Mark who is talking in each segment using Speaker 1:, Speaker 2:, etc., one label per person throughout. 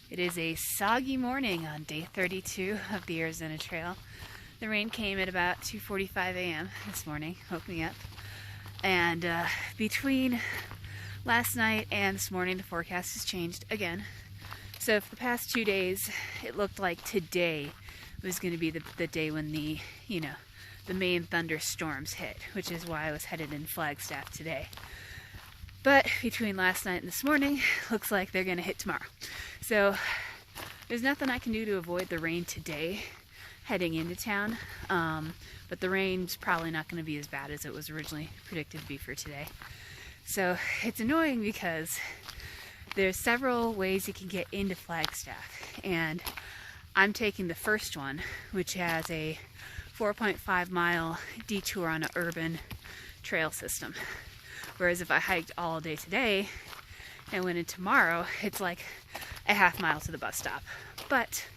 Speaker 1: It is a soggy morning on day 32 of the Arizona Trail. The rain came at about 2:45 a.m. this morning, woke me up. And between last night and this morning, the forecast has changed again. So for the past 2 days, it looked like today was going to be the day when the main thunderstorms hit, which is why I was headed in Flagstaff today. But between last night and this morning, looks like they're going to hit tomorrow. So there's nothing I can do to avoid the rain today heading into town. But the rain's probably not going to be as bad as it was originally predicted to be for today. So it's annoying because there's several ways you can get into Flagstaff. And I'm taking the first one, which has a 4.5 mile detour on an urban trail system. Whereas if I hiked all day today and went in tomorrow, it's like a half mile to the bus stop. But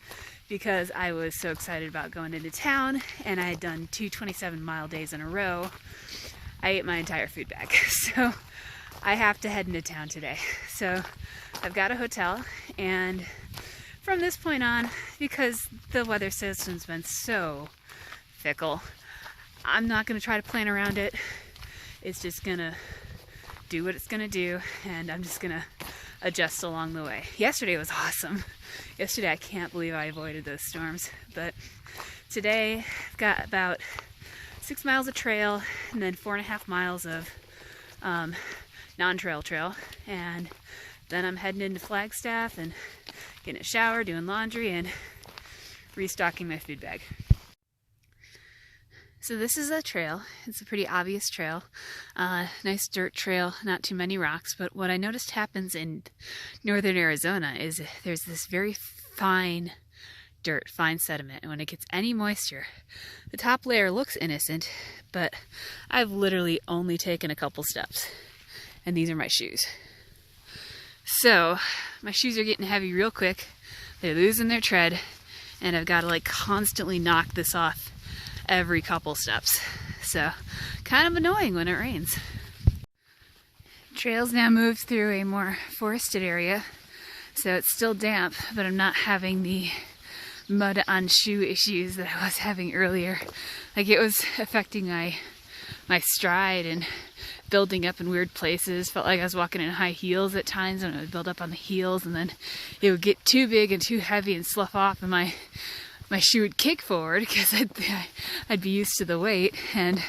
Speaker 1: because I was so excited about going into town and I had done 2 27-mile days in a row, I ate my entire food bag. So I have to head into town today. So I've got a hotel, and from this point on, because the weather system's been so fickle, I'm not going to try to plan around it. It's just going to do what it's going to do, and I'm just going to adjust along the way. Yesterday was awesome. Yesterday I can't believe I avoided those storms, but today I've got about 6 miles of trail and then 4.5 miles of non-trail trail, and then I'm heading into Flagstaff and getting a shower, doing laundry, and restocking my food bag. So this is a trail. It's a pretty obvious trail. Nice dirt trail, not too many rocks, but what I noticed happens in northern Arizona is there's this very fine dirt, fine sediment, and when it gets any moisture, the top layer looks innocent, but I've literally only taken a couple steps, and these are my shoes. So my shoes are getting heavy real quick, they're losing their tread, and I've got to like constantly knock this off every couple steps. So kind of annoying when it rains. Trails now moved through a more forested area, so it's still damp, but I'm not having the mud on shoe issues that I was having earlier. Like, it was affecting my stride and building up in weird places. Felt like I was walking in high heels at times, and it would build up on the heels, and then it would get too big and too heavy and slough off, and my shoe would kick forward because I'd be used to the weight, and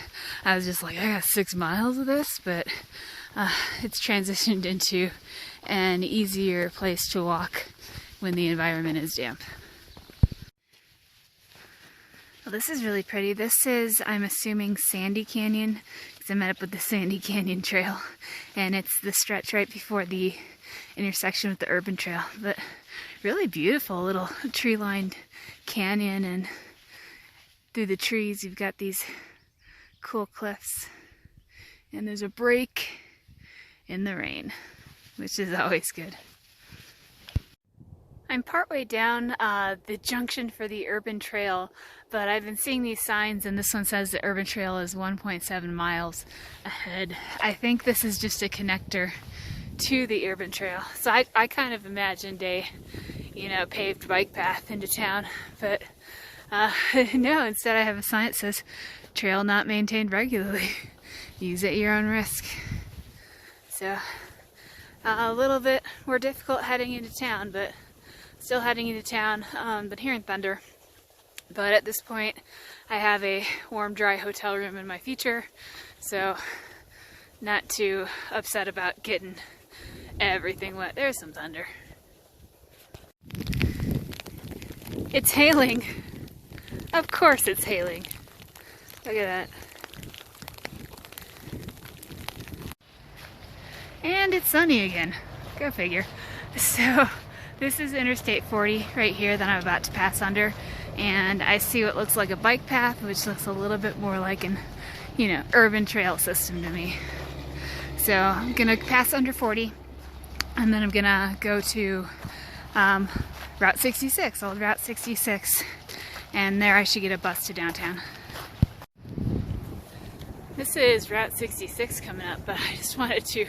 Speaker 1: I was just like, I got 6 miles of this, but it's transitioned into an easier place to walk when the environment is damp. Well, this is really pretty. This is, I'm assuming, Sandy Canyon, because I met up with the Sandy Canyon Trail, and it's the stretch right before the intersection with the Urban Trail. But really beautiful little tree-lined canyon, and through the trees you've got these cool cliffs, and there's a break in the rain, which is always good. I'm partway down the junction for the Urban Trail, but I've been seeing these signs, and this one says the Urban Trail is 1.7 miles ahead. I think this is just a connector to the Urban Trail. So I kind of imagined a, paved bike path into town, but no, instead I have a sign that says trail not maintained regularly. Use at your own risk. So a little bit more difficult heading into town, but still heading into town, but hearing thunder. But at this point, I have a warm, dry hotel room in my future, so not too upset about getting everything wet. There's some thunder. It's hailing. Of course it's hailing. Look at that. And it's sunny again. Go figure. So this is Interstate 40 right here that I'm about to pass under, and I see what looks like a bike path, which looks a little bit more like an, urban trail system to me. So I'm gonna pass under 40, and then I'm gonna go to Route 66, old Route 66, and there I should get a bus to downtown. This is Route 66 coming up, but I just wanted to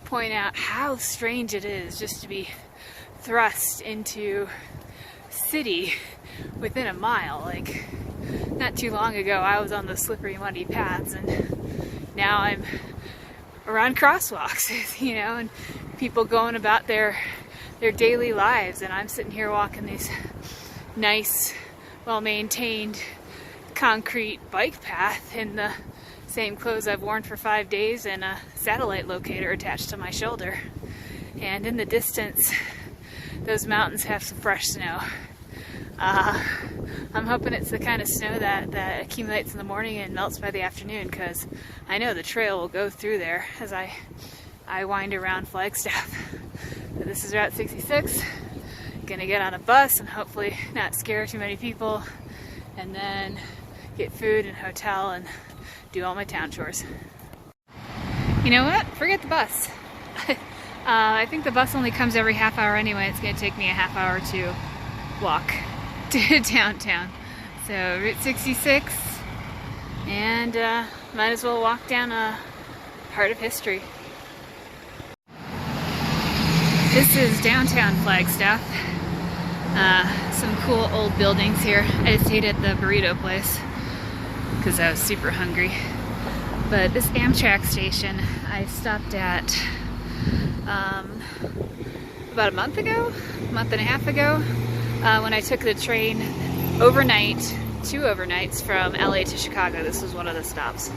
Speaker 1: point out how strange it is just to be thrust into city within a mile. Like, not too long ago I was on the slippery muddy paths, and now I'm around crosswalks, you know, and people going about their daily lives, and I'm sitting here walking these nice, well-maintained concrete bike path in the same clothes I've worn for 5 days and a satellite locator attached to my shoulder. And in the distance, those mountains have some fresh snow. I'm hoping it's the kind of snow that accumulates in the morning and melts by the afternoon, because I know the trail will go through there as I wind around Flagstaff. So this is Route 66. Gonna get on a bus and hopefully not scare too many people, and then get food and hotel and do all my town chores. You know what? Forget the bus. I think the bus only comes every half hour anyway. It's gonna take me a half hour to walk to downtown. So Route 66, and might as well walk down a part of history. This is downtown Flagstaff. Some cool old buildings here. I just ate at the burrito place because I was super hungry. But this Amtrak station I stopped at about a month and a half ago, when I took the train overnight, 2 overnights from LA to Chicago. This was one of the stops.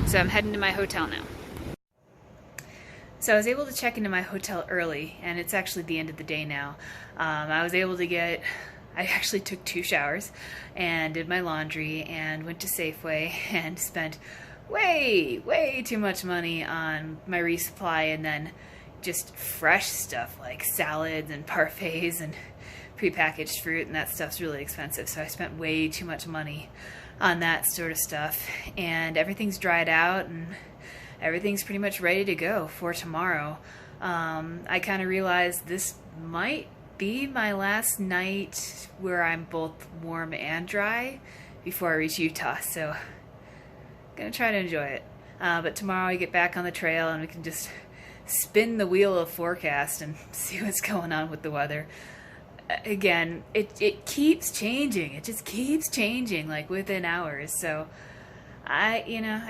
Speaker 1: So I'm heading to my hotel now. So I was able to check into my hotel early, and it's actually the end of the day now. I was able to I actually took 2 showers and did my laundry and went to Safeway and spent way too much money on my resupply, and then just fresh stuff like salads and parfaits and prepackaged fruit, and that stuff's really expensive. So I spent way too much money on that sort of stuff, and everything's dried out and everything's pretty much ready to go for tomorrow. I kind of realized this might be my last night where I'm both warm and dry before I reach Utah, so I'm gonna try to enjoy it. But tomorrow I get back on the trail and we can just spin the wheel of forecast and see what's going on with the weather. Again, it keeps changing. It just keeps changing, like within hours. So I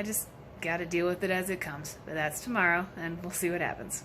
Speaker 1: just got to deal with it as it comes. But that's tomorrow, and we'll see what happens.